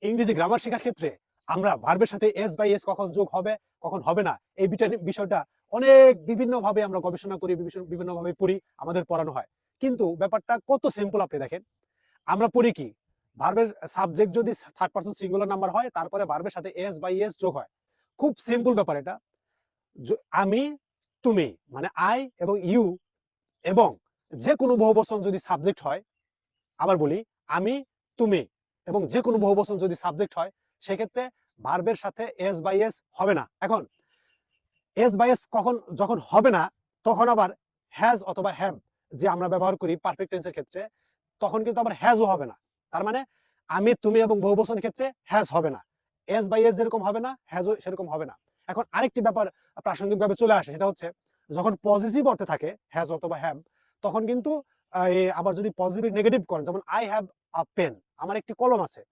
ইংরেজি গ্রামার শেখার ক্ষেত্রে আমরা ভার্বের সাথে এস বাই এস কখন যোগ হবে কখন হবে না এই বিষয়টা অনেক বিভিন্নভাবে আমরা গবেষণা করি, বিভিন্নভাবে পড়ি, আমাদের পড়ানো হয়। কিন্তু ব্যাপারটা কত সিম্পল আপনি দেখেন। আমরা পড়ি কি, ভার্বের সাবজেক্ট যদি থার্ড পারসন সিঙ্গুলার নাম্বার হয়, তারপরে ভার্বের সাথে এস বাই এস যোগ হয়। খুব সিম্পল ব্যাপার এটা। আমি, তুমি মানে আই এবং ইউ, এবং যে কোনো বহুবচন যদি সাবজেক্ট হয়, আবার বলি, আমি, তুমি এবং যে কোনো বহুবচন যদি সাবজেক্ট হয়, সেক্ষেত্রে ভার্বের সাথে এস বাই এস হবে না। এখন এস বাই এস যখন হবে না, তখন আবার হ্যাজ অথবা হ্যাভ যে আমরা ব্যবহার করি পারফেক্ট টেন্সের ক্ষেত্রে, তখন কিন্তু আবার হ্যাজও হবে না। তার মানে আমি, তুমি এবং বহুবচনের ক্ষেত্রে হ্যাজ হবে না। এস বাই এস যেরকম হবে না, হ্যাজও সেরকম হবে না। এখন আরেকটি ব্যাপার প্রাসঙ্গিকভাবে চলে আসে, সেটা হচ্ছে যখন পজিটিভ অর্থে থাকে হ্যাজ অথবা হ্যাভ, তখন কিন্তু আবার যদি পজিটিভ নেগেটিভ করেন, যেমন আই হ্যাভ আ পেন, আমার একটি কলম আছে,